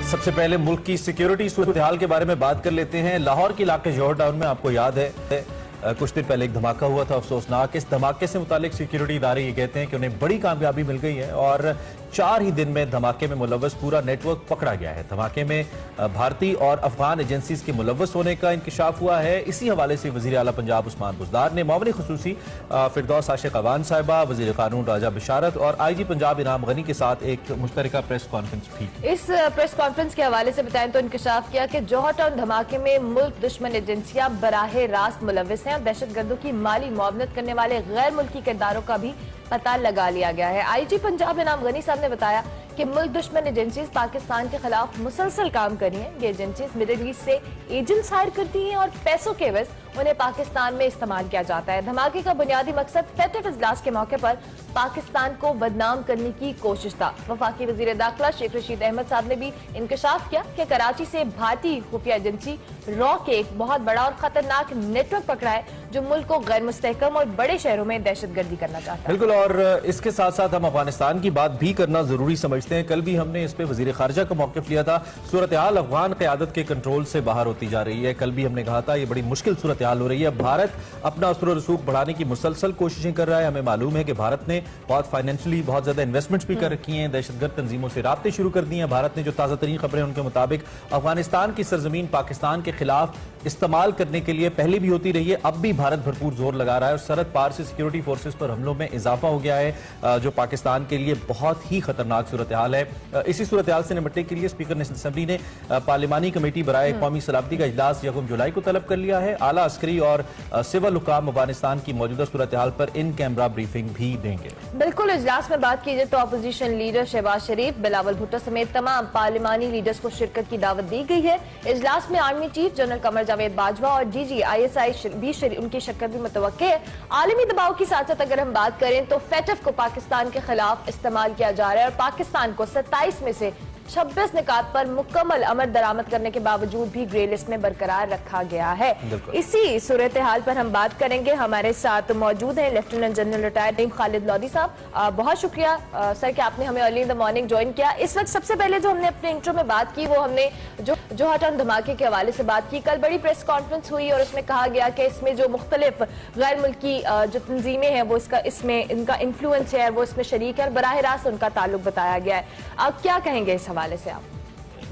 सबसे पहले मुल्क की सिक्योरिटी सूरत हाल के बारे में बात कर लेते हैं। लाहौर के इलाके जौहर टाउन में आपको याद है कुछ दिन पहले एक धमाका हुआ था अफसोसनाक। इस धमाके से मुतालिक सिक्योरिटी इदारे ये कहते हैं कि उन्हें बड़ी कामयाबी मिल गई है और 4 ही दिन में धमाके में मुलव्वस पूरा नेटवर्क पकड़ा गया है। धमाके में भारतीय और अफगान एजेंसीज के मुलव्वस होने का इंकशाफ हुआ है। इसी हवाले से वज़ीर आला पंजाब उस्मान बुज़दार ने मामले खुसूसी फिरदौस आशिक अवान साहिबा, वज़ीर कानून राजा बिशारत और IG पंजाब इनाम गनी के साथ एक मुश्तरका प्रेस कॉन्फ्रेंस की। इस प्रेस कॉन्फ्रेंस के हवाले से बताएं तो इंकशाफ किया कि जौहर टाउन धमाके में मुल्क दुश्मन एजेंसियां बराह रास्त मुलव्वस हैं और दहशतगर्दों की माली मुआवनत करने वाले गैर मुल्की किरदारों का भी पता लगा लिया गया है। IG पंजाब इनाम गनी साहब ने बताया कि मुल्क दुश्मन एजेंसीज पाकिस्तान के खिलाफ मुसलसल काम कर रही हैं। ये एजेंसीज मिडिल ईस्ट से एजेंट्स हायर करती हैं और पैसों के एवज उन्हें पाकिस्तान में इस्तेमाल किया जाता है। धमाके का बुनियादी मकसद फेटिव इजलास के मौके पर पाकिस्तान को बदनाम करने की कोशिश था। वफाकी वजीर दाखिला शेख रशीद अहमद साहब ने भी इंकशाफ किया कि कराची से भारतीय खुफिया एजेंसी रॉ के एक बहुत बड़ा और खतरनाक नेटवर्क पकड़ा है जो मुल्क को गैर मुस्तहकम और बड़े शहरों में दहशतगर्दी करना चाहता है। बिल्कुल, और इसके साथ साथ हम अफगानिस्तान की बात भी करना जरूरी समझते हैं। कल भी हमने इस पे वजीर खारजा का मौक़िफ़ लिया था। सूरत हाल अफगान क़यादत के कंट्रोल से बाहर होती जा रही है। कल भी हमने कहा था ये बड़ी मुश्किल सूरत हाल हो रही है। भारत अपना असर और रसूख बढ़ाने की मुसलसल कोशिशें कर रहा है। हमें मालूम है कि भारत ने बहुत फाइनेंशियली बहुत ज्यादा इन्वेस्टमेंट्स भी कर रखी हैं, दहशतगर्द तंजीमों से राब्ते शुरू कर दिए हैं। भारत ने जो ताज़ा तरीन खबरें उनके मुताबिक अफगानिस्तान की सरजमीन पाकिस्तान के खिलाफ इस्तेमाल करने के लिए पहले भी होती रही है, अब भी भारत भरपूर जोर लगा रहा है और सरहद पार से सिक्योरिटी फोर्सेस पर हमलों में इजाफा हो गया है जो पाकिस्तान के लिए बहुत ही खतरनाक सूरत हाल है। इसी सूरत हाल से निपटने के लिए स्पीकर नेशनल असेंबली ने पार्लिमानी कमेटी बराए कौमी सलामती का इजलास 1 जुलाई को तलब कर लिया है। आला अस्करी और सिविल हुकाम अफगानिस्तान की मौजूदा सूरत हाल पर इन कैमरा ब्रीफिंग भी देंगे। बिल्कुल, इजलास में बात कीजिए तो अपोजिशन लीडर शहबाज शरीफ, बिलावल भुट्टो समेत तमाम पार्लिमानी लीडर्स को शिरकत की दावत दी गई है। इजलास में army chief general Qamar Javed Bajwa और DG ISI भी उनकी शिरकत भी मुतवक्के है। आलमी दबाव की साथ साथ अगर हम बात करें तो फेटफ को पाकिस्तान के खिलाफ इस्तेमाल किया जा रहा है और पाकिस्तान को 27 में से 26 निकात पर मुकम्मल अमल दरामद करने के बावजूद भी ग्रे लिस्ट में बरकरार रखा गया है। इसी सूरत हाल पर हम बात करेंगे। हमारे साथ मौजूद हैं lieutenant general retired Khalid Lodhi साहब। बहुत शुक्रिया सर कि आपने हमें early in the morning join किया। इस वक्त सबसे पहले जो हमने अपने इंट्रो में बात की वो हमने जौहर टाउन धमाके के हवाले से बात की। कल बड़ी प्रेस कॉन्फ्रेंस हुई और उसमें कहा गया कि इसमें जो मुख्तलिफ गैर मुल्की जो तंजीमें हैं वो इसमें इनका इन्फ्लुएंस है और वो इसमें शरीक है और बराह रास्त उनका ताल्लुक बताया गया है। अब क्या कहेंगे इस हवाले से आप?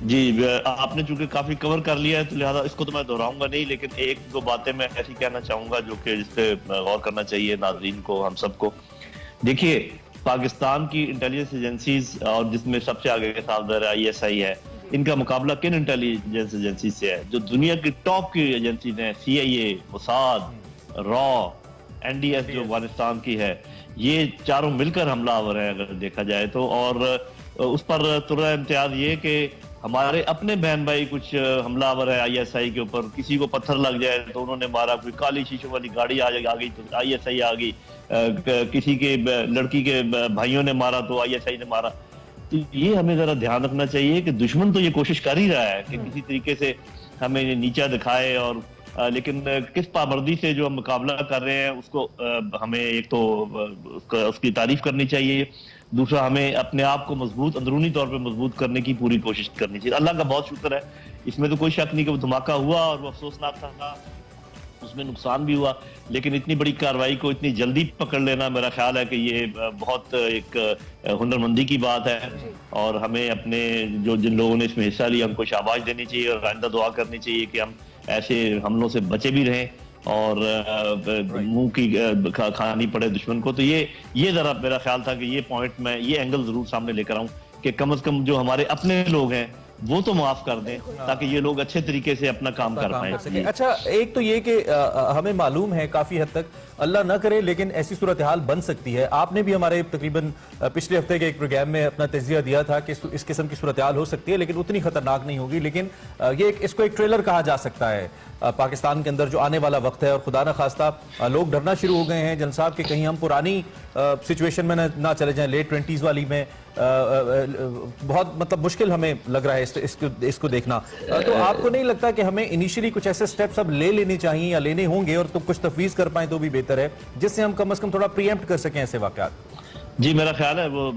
जी, आपने चूंकि काफी कवर कर लिया है तो लिहाजा इसको तो मैं दोहराऊंगा नहीं, लेकिन एक दो बातें मैं ऐसी कहना चाहूंगा जो कि जिस पे गौर करना चाहिए नाज़रीन को, हम सबको। देखिए, पाकिस्तान की इंटेलिजेंस एजेंसीज और जिसमें सबसे आगे के साथ ISI है, इनका मुकाबला किन इंटेलिजेंस एजेंसी से है जो दुनिया की टॉप की एजेंसीज हैं? CIA, मोसाद, रॉ, NDS जो अफगानिस्तान की है, ये चारों मिलकर हमलावर हैं अगर देखा जाए तो। और उस पर तुरंत इम्तियाज ये कि हमारे अपने बहन भाई कुछ हमलावर है ISI के ऊपर। किसी को पत्थर लग जाए तो उन्होंने मारा, कोई काली शीशों वाली गाड़ी आ गई तो ISI आ गई, किसी के लड़की के भाइयों ने मारा तो ISI ने मारा। तो ये हमें जरा ध्यान रखना चाहिए कि दुश्मन तो ये कोशिश कर ही रहा है कि किसी तरीके से हमें नीचा दिखाए, और लेकिन किस पाबंदी से जो हम मुकाबला कर रहे हैं उसको हमें एक तो उसकी तारीफ करनी चाहिए, दूसरा हमें अपने आप को मजबूत अंदरूनी तौर पे मजबूत करने की पूरी कोशिश करनी चाहिए। अल्लाह का बहुत शुक्र है, इसमें तो कोई शक नहीं कि वो धमाका हुआ और वो अफसोसनाक था, उसमें नुकसान भी हुआ, लेकिन इतनी बड़ी कार्रवाई को इतनी जल्दी पकड़ लेना मेरा ख्याल है कि ये बहुत एक हुनरमंदी की बात है और हमें अपने जिन लोगों ने इसमें हिस्सा लिया उनको शाबाश देनी चाहिए और आइंदा दुआ करनी चाहिए कि हम ऐसे हमलों से बचे भी रहें और मुंह की खानी पड़े दुश्मन को। तो ये जरा मेरा ख्याल था कि ये पॉइंट मैं ये एंगल जरूर सामने लेकर आऊं कि कम से कम जो हमारे अपने लोग हैं वो तो माफ कर दें ताकि ये लोग अच्छे तरीके से अपना काम कर पाए। अच्छा, एक तो ये कि हमें मालूम है काफी हद तक, अल्लाह ना करे लेकिन ऐसी सूरत हाल बन सकती है। आपने भी हमारे तकरीबन पिछले हफ्ते के एक प्रोग्राम में अपना तजिया दिया था कि इस किस्म की सूरत हाल हो सकती है लेकिन उतनी खतरनाक नहीं होगी। लेकिन इसको एक ट्रेलर कहा जा सकता है पाकिस्तान के अंदर जो आने वाला वक्त है, और खुदा न खास्ता लोग डरना शुरू हो गए हैं जनरल साहब कि कहीं हम पुरानी सिचुएशन में ना चले जाएं, लेट 20s वाली में। बहुत मतलब मुश्किल हमें लग रहा है इसको देखना। तो आपको नहीं लगता कि हमें इनिशियली कुछ ऐसे स्टेप्स अब ले लेने चाहिए या लेने होंगे और तो कुछ तफवीज कर पाए तो भी बेहतर है, जिससे हम कम से कम थोड़ा प्रीएम्प्ट कर सकें ऐसे वाकयात? जी, मेरा ख्याल है वो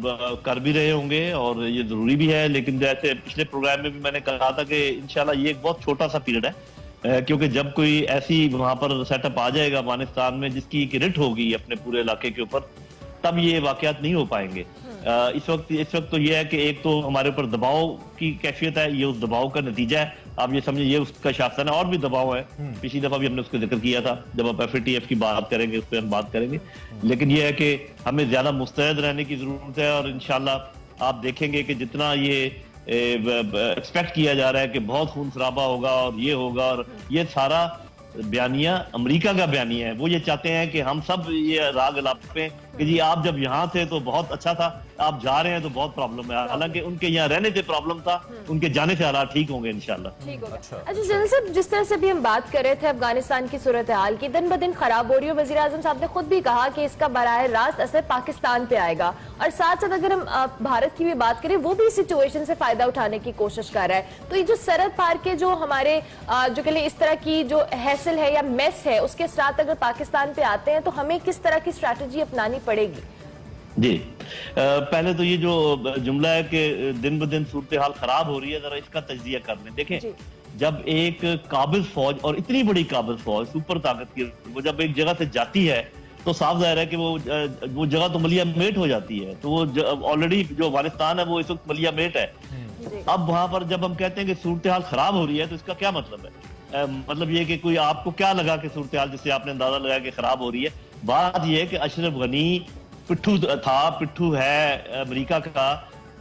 कर भी रहे होंगे और ये जरूरी भी है, लेकिन जैसे पिछले प्रोग्राम में भी मैंने कहा था कि इंशाल्लाह ये एक बहुत छोटा सा पीरियड है, क्योंकि जब कोई ऐसी वहां पर सेटअप आ जाएगा अफगानिस्तान में जिसकी एक रिट होगी अपने पूरे इलाके के ऊपर, तब ये वाकयात नहीं हो पाएंगे। इस वक्त तो ये है कि एक तो हमारे ऊपर दबाव की कैफियत है, ये उस दबाव का नतीजा है। आप ये समझिए ये उसका शासन है, और भी दबाव है। पिछली दफा भी हमने उसका जिक्र किया था, जब आप FATF की बात करेंगे उस पर हम बात करेंगे। लेकिन ये है कि हमें ज्यादा मुस्तैद रहने की जरूरत है, और इंशाल्लाह आप देखेंगे कि जितना ये एक्सपेक्ट किया जा रहा है कि बहुत खून खराबा होगा और ये होगा, और ये सारा बयानिया अमेरिका का बयानिया है। वो ये चाहते हैं कि हम सब ये राग पे कि जी आप जब यहाँ थे तो बहुत अच्छा था, आप जा रहे हैं तो बहुत प्रॉब्लम है। हालांकि उनके यहाँ रहने से प्रॉब्लम था, उनके जाने से हालात ठीक होंगे इंशाल्लाह। ठीक होगा। अच्छा जनरल साहब, जिस तरह से भी हम बात कर रहे थे अफगानिस्तान की सूरत हाल की दिन ब दिन खराब हो रही है, वजीर आजम साहब ने खुद भी कहा कि इसका बराह रास्त असर पाकिस्तान पे आएगा, और साथ साथ अगर हम भारत की भी बात करें, वो भी इस सिचुएशन से फायदा उठाने की कोशिश कर रहा है। तो ये जो सरहद पार के जो हमारे जो कह इस तरह की जो हैसल है या मेस है, उसके साथ अगर पाकिस्तान पे आते हैं तो हमें किस तरह की स्ट्रैटेजी अपनानी पड़ेगी? जी, पहले तो ये जो जुमला है कि दिन ब दिन सूरत हाल खराब हो रही है, जरा इसका तज्जिया कर लें। देखें, जब एक काबिज फौज, और इतनी बड़ी काबिज फौज, सुपर ताकत की, वो जब एक जगह से जाती है तो साफ जाहिर है कि वो जगह तो मलिया मेट हो जाती है। तो वो ऑलरेडी जो अफगानिस्तान है वो इस वक्त मलिया मेट है। अब वहां पर जब हम कहते हैं कि सूरत हाल खराब हो रही है, तो इसका क्या मतलब है? मतलब ये कि कोई आपको क्या लगा कि सूरत हाल जिससे आपने अंदाजा लगाया कि खराब हो रही है? बात यह है कि अशरफ गनी पिट्ठू था, पिट्ठू है अमेरिका का।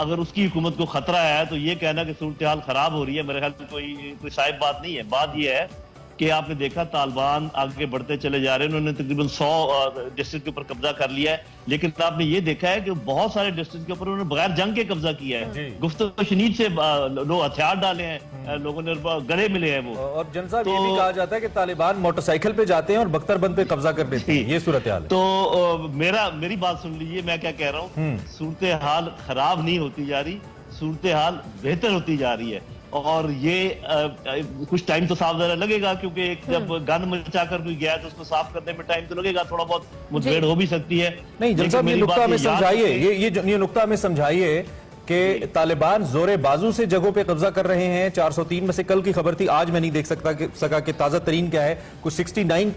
अगर उसकी हुकूमत को खतरा है तो ये कहना कि सूरत हाल खराब हो रही है, मेरे ख्याल में कोई साहिब बात नहीं है। बात ये है कि आपने देखा तालिबान आगे बढ़ते चले जा रहे हैं, उन्होंने तकरीबन 100 डिस्ट्रिक्ट के ऊपर कब्जा कर लिया है। लेकिन आपने ये देखा है कि बहुत सारे डिस्ट्रिक्ट के ऊपर उन्होंने बगैर जंग के कब्जा किया है, गुफ्तगू शनीद से लोग हथियार डाले हैं, लोगों ने गले मिले हैं वो। और जन साहब, ये भी कहा जाता है कि तालिबान मोटरसाइकिल पे जाते हैं और बख्तरबंद पे कब्जा कर देते हैं, ये सूरत हाल है। तो मेरी बात सुन लीजिए, मैं क्या कह रहा हूँ। सूरत हाल खराब नहीं होती जा रही, सूरत हाल बेहतर होती जा रही है। और ये कुछ टाइम तो साफ जरा लगेगा, क्योंकि एक जब गन मचाकर कोई गया तो उसको साफ करने में टाइम तो लगेगा, थोड़ा बहुत मुठभेड़ हो भी सकती है। नहीं जन साहब, ये नुक्ता हमें समझाइए, ये नुक्ता हमें समझाइए कि तालिबान जोरे बाजू से जगहों पे कब्जा कर रहे हैं। 403 में से कल की खबर थी, आज मैं नहीं देख सका कि ताजा तरीन क्या है। कुछ 69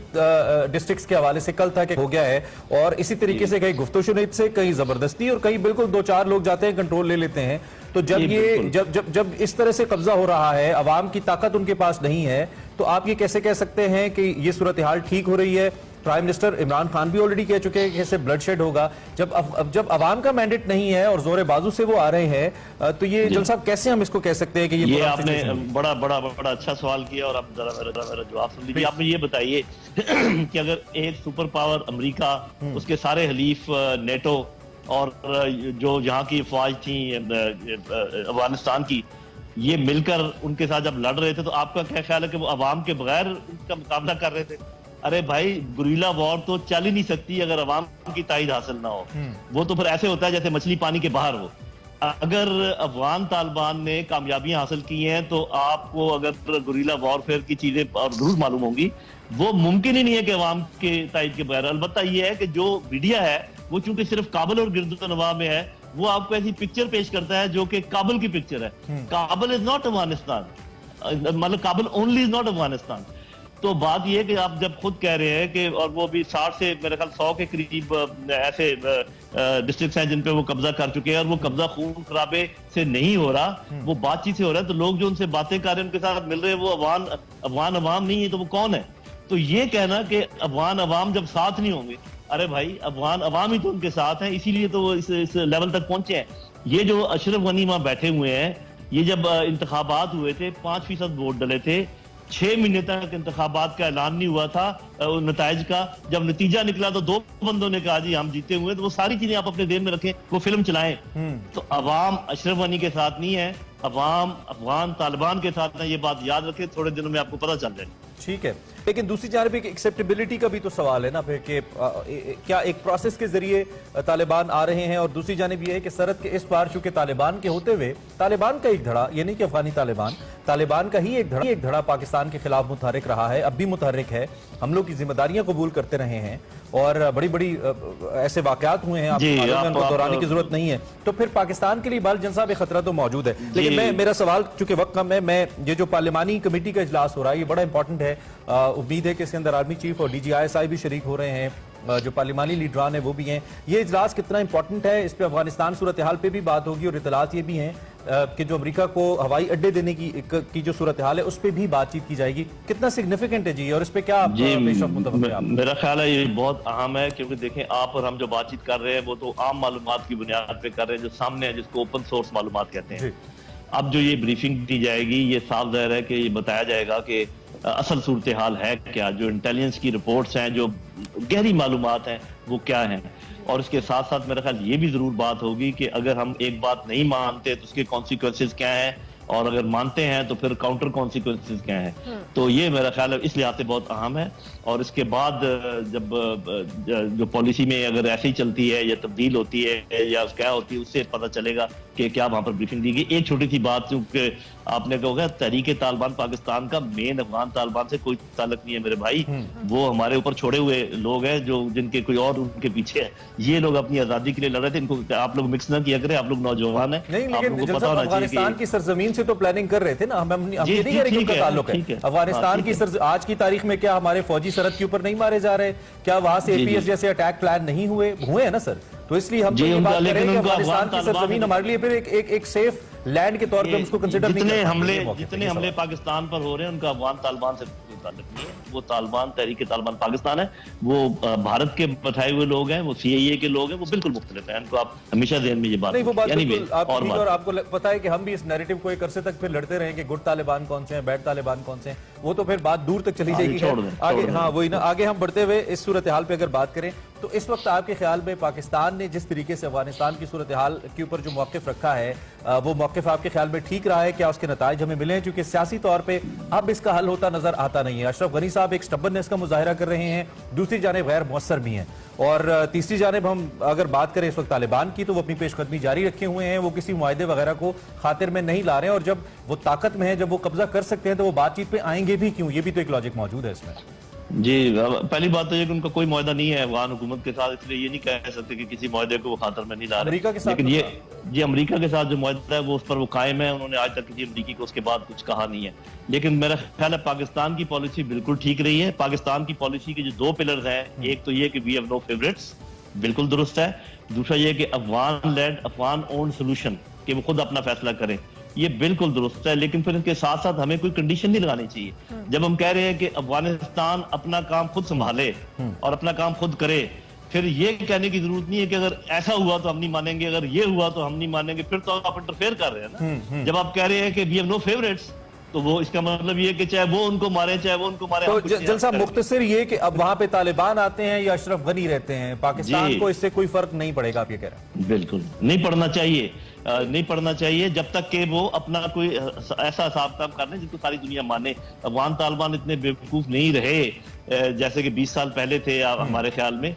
डिस्ट्रिक्ट्स के हवाले से कल था कि हो गया है, और इसी तरीके से कहीं गुफ्तशुनीद से, कहीं जबरदस्ती, और कहीं बिल्कुल 2-4 लोग जाते हैं, कंट्रोल ले लेते हैं। तो जब इस तरह से कब्जा हो रहा है, अवाम की ताकत उनके पास नहीं है, तो आप ये कैसे कह सकते हैं कि ये सूरत हाल ठीक हो रही है? प्राइम मिनिस्टर इमरान खान भी ऑलरेडी कह चुके हैं कि इससे ब्लड शेड होगा। जब अवाम का मैंडेट नहीं है और जोरे बाजू से वो आ रहे हैं, तो ये जल साहब कैसे हम इसको कह सकते हैं कि ये आपने बड़ा बड़ा बड़ा अच्छा सवाल किया, और आप जरा मेरा जवाब सुन लीजिए। आप ये बताइए कि अगर एक सुपर पावर अमेरिका, उसके सारे हलीफ नेटो, और जो यहाँ की फौज थी अफगानिस्तान की, ये मिलकर उनके साथ जब लड़ रहे थे, तो आपका क्या ख्याल है कि वो अवाम के बगैर उनका मुकाबला कर रहे थे? अरे भाई, गुरीला वॉर तो चल ही नहीं सकती अगर अवाम की ताईद हासिल ना हो। वो तो फिर ऐसे होता है जैसे मछली पानी के बाहर हो। अगर अफगान तालिबान ने कामयाबियां हासिल की हैं, तो आपको अगर गुरीला वॉरफेयर की चीजें और रूल मालूम होंगी, वो मुमकिन ही नहीं है कि अवाम के ताईद के बगैर। अलबत्ता ये है कि जो मीडिया है वो चूंकि सिर्फ काबुल और गिरदनवाह में है, वो आपको ऐसी पिक्चर पेश करता है जो कि काबुल की पिक्चर है। काबुल इज नॉट अफगानिस्तान, मतलब Kabul only is not Afghanistan. तो बात यह कि आप जब खुद कह रहे हैं कि, और वो भी 60 से मेरे ख्याल 100 के करीब ऐसे डिस्ट्रिक्ट हैं जिन पे वो कब्जा कर चुके हैं, और वो कब्जा खून खराबे से नहीं हो रहा, वो बातचीत से हो रहा है। तो लोग जो उनसे बातें कर रहे हैं, उनके साथ मिल रहे हैं, वो अफगान अवाम नहीं है, तो वो कौन है? तो ये कहना कि अफगान अवाम जब साथ नहीं होंगे, अरे भाई अफगान अवाम ही तो उनके साथ है, इसीलिए तो वो इस लेवल तक पहुंचे हैं। ये जो अशरफ गनी वहां बैठे हुए हैं, ये जब इंतखाबात हुए थे 5% वोट डले थे, 6 महीने तक इंतखाबात का ऐलान नहीं हुआ था नताइज का। जब नतीजा निकला तो 2 बंदों ने कहा जी हम जीते हुए। तो वो सारी चीजें आप अपने देन में रखें, वो फिल्म चलाएं। तो अवाम अशरफ गनी के साथ नहीं है, अवाम अफगान तालिबान के साथ है, ये बात याद रखें, थोड़े दिनों में आपको पता चल जाएगा। ठीक है। लेकिन दूसरी जानब एक एक्सेप्टेबिलिटी का भी तो सवाल है ना फिर कि क्या एक प्रोसेस के जरिए तालिबान आ रहे हैं, और दूसरी जानब यह है कि सरहद के इस पार चूंकि तालिबान के होते हुए तालिबान का एक धड़ा, ये नहीं कि अफगानी तालिबान का ही एक धड़ा पाकिस्तान के खिलाफ मुतहरिक रहा है, अब भी मुतहरिक है, हम लोग की जिम्मेदारियां कबूल करते रहे हैं और बड़ी बड़ी ऐसे वाकयात हुए हैं, आपको दोहराने की जरूरत नहीं है। तो फिर पाकिस्तान के लिए बाल साहब एक खतरा तो मौजूद है। लेकिन मेरा सवाल, चूंकि वक्त कम है, मैं ये जो पार्लिमानी कमेटी का इजलास हो रहा है ये बड़ा इंपॉर्टेंट है, उम्मीद है कि इसके अंदर आर्मी चीफ और DG ISI भी शरीक हो रहे हैं, जो पार्लिमानी लीडरान है वो भी हैं। ये इजलास कितना इंपॉर्टेंट है, इस पे अफगानिस्तान सूरत हाल पे भी बात होगी और इतलात ये भी हैं कि जो अमेरिका को हवाई अड्डे देने की जो सूरत हाल है उस पर भी बातचीत की जाएगी। कितना सिग्निफिकेंट है जी, और इस पे क्या मेरा ख्याल है ये बहुत अहम है, क्योंकि देखें आप और हम जो बातचीत कर रहे हैं वो तो आम मालूमात की बुनियाद पे कर रहे हैं जो सामने है, जिसको ओपन सोर्स मालूमात कहते हैं। अब जो ये ब्रीफिंग दी जाएगी ये साफ ज़ाहिर है कि ये बताया जाएगा कि असल सूरत हाल है क्या, जो इंटेलिजेंस की रिपोर्ट्स हैं, जो गहरी मालूमात हैं वो क्या हैं। और इसके साथ साथ मेरा ख्याल ये भी जरूर बात होगी कि अगर हम एक बात नहीं मानते तो उसके कॉन्सिक्वेंसेज क्या हैं, और अगर मानते हैं तो फिर काउंटर कॉन्सिक्वेंसेज क्या हैं। तो ये मेरा ख्याल है इस लिहाज से बहुत अहम है। और इसके बाद जब जो पॉलिसी में अगर ऐसे ही चलती है या तब्दील होती है या क्या होती है, उससे पता चलेगा कि क्या वहां पर ब्रीफिंग दी गई। एक छोटी सी बात, क्योंकि आपने कहा तहरीक तालिबान पाकिस्तान का मेन अफगान तालिबान से कोई ताल्लुक नहीं है मेरे भाई, वो हमारे ऊपर छोड़े हुए लोग हैं जो जिनके कोई और उनके पीछे है। ये लोग अपनी आजादी के लिए लड़ रहे थे, इनको आप लोग मिक्स ना किया करें, आप लोग नौजवान है, अफगानिस्तान की सरजमीन से तो प्लानिंग कर रहे थे ना, हम ये नहीं कह रहे कि उनका ताल्लुक है अफगानिस्तान की। आज की तारीख में क्या हमारे फौजी सरहद के ऊपर नहीं मारे जा रहे? क्या वहां से APS जैसे अटैक प्लान नहीं हुए हैं ना सर? तो इसलिए हम ये बात कर रहे हैं कि अफगानिस्तान की सरजमीन हमारे लिए फिर एक सेफ लैंड के तौर पे हम उसको कंसीडर नहीं करते। जितने हमले पाकिस्तान पर हो रहे हैं उनका अफगान तालिबान से कोई ताल्लुक नहीं है। वो तालिबान तहरीक तालिबान पाकिस्तान है, वो भारत के बैठाए हुए लोग हैं, वो CIA के लोग हैं, वो बिल्कुल मुख्तलिफ है। इनको आप हमेशा ध्यान में ये बात और आपको पता है कि हम भी इस नैरेटिव को एक अरसे तक फिर लड़ते रहे कि गुड तालिबान कौन से हैं, बैड तालिबान कौन से हैं, वो तो फिर बात दूर तक चली जाएगी आगे। हाँ वही ना, आगे हम बढ़ते हुए इस सूरत हाल पे अगर बात करें तो इस वक्त आपके ख्याल में पाकिस्तान ने जिस तरीके से अफगानिस्तान की सूरत हाल के ऊपर जो मौक़िफ़ रखा है, वो मौक़िफ़ आपके ख्याल में ठीक रहा है? क्या उसके नताइज हमें मिले हैं? क्योंकि सियासी तौर पे अब इसका हल होता नजर आता नहीं है। अशरफ गनी साहब एक स्टबर्नेस का मुजाहिरा कर रहे हैं, दूसरी जानिब गैर मुअस्सर भी हैं, और तीसरी जानिब हम अगर बात करें इस वक्त तालिबान की तो वो अपनी पेशकदमी जारी रखे हुए हैं, वो किसी मुआहदे वगैरह को खातिर में नहीं ला रहे हैं, और जब वो ताकत में है, जब वो कब्जा कर सकते हैं तो वो बातचीत पे आएंगे भी क्यों? ये भी तो एक लॉजिक मौजूद है इसमें। जी, पहली बात तो ये कि उनका कोई मुआहदा नहीं है अफगान हुकूमत के साथ, इसलिए ये नहीं कह सकते कि किसी मुआहदे को वो खातर में नहीं ला रहे। लेकिन ये अमेरिका के साथ जो मुआहदा है वो उस पर वो कायम है, उन्होंने आज तक किसी अमरीकी को उसके बाद कुछ कहा नहीं है। लेकिन मेरा ख्याल है पाकिस्तान की पॉलिसी बिल्कुल ठीक रही है। पाकिस्तान की पॉलिसी के जो दो पिलर्स हैं, एक तो ये कि वी हैव नो फेवरेट्स, बिल्कुल दुरुस्त है। दूसरा ये कि Afghan led Afghan own solution, कि वो खुद अपना फैसला करें, ये बिल्कुल दुरुस्त है। लेकिन फिर इसके साथ साथ हमें कोई कंडीशन नहीं लगानी चाहिए। जब हम कह रहे हैं कि अफगानिस्तान अपना काम खुद संभाले और अपना काम खुद करे, फिर ये कहने की जरूरत नहीं है कि अगर ऐसा हुआ तो हम नहीं मानेंगे, अगर ये हुआ तो हम नहीं मानेंगे, फिर तो आप इंटरफेयर कर रहे हैं ना। जब आप कह रहे हैं कि वी हैव नो फेवरेट्स, तो वो इसका मतलब ये कि चाहे वो उनको मारे चाहे वो उनको मारे। तो जलसा मुख्तसर ये कि अब वहां पे तालिबान आते हैं या अशरफ गनी रहते हैं, पाकिस्तान को इससे कोई फर्क नहीं पड़ेगा, आप ये कह रहे हैं? बिल्कुल नहीं पड़ना चाहिए, नहीं पड़ना चाहिए जब तक कि वो अपना कोई ऐसा हिसाब किताब कर लें जिसको सारी दुनिया माने। अफगान तालिबान इतने बेवकूफ नहीं रहे जैसे कि 20 साल पहले थे हमारे ख्याल में।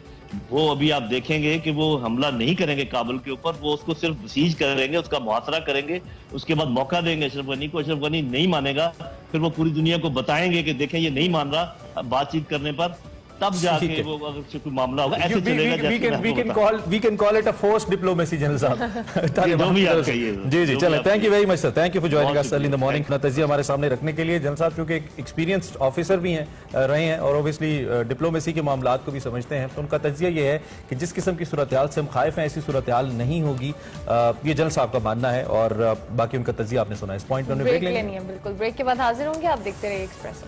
वो अभी आप देखेंगे कि वो हमला नहीं करेंगे काबुल के ऊपर, वो उसको सिर्फ बसीज करेंगे, उसका मुहासरा करेंगे, उसके बाद मौका देंगे अशरफ गनी को। अशरफ गनी नहीं मानेगा, फिर वो पूरी दुनिया को बताएंगे कि देखें ये नहीं मान रहा बातचीत करने पर, तब जाके वो अगर कोई मामला होगा ऐसे चलेगा। we can call it a forced diplomacy, general साहब। जी जी, चलें, thank you very much sir, thank you for joining us early in the morning. अपना तजिया हमारे सामने रखने के लिए जनरल साहब चूंकि एक एक्सपीरियंस्ड ऑफिसर भी हैं रहे हैं और ऑब्वियसली डिप्लोमेसी के मामलात को भी समझते हैं, तो उनका तजिया ये है कि जिस किस्म की सूरत हाल से हम खाइफ हैं ऐसी सूरत हाल नहीं होगी, ये जनरल साहब का मानना है। और बाकी उनका तजिया आपने सुना, इस पॉइंट पर ब्रेक लेंगे। बिल्कुल, ब्रेक के बाद हाजिर होंगे, आप देखते रहिए एक्सप्रेस।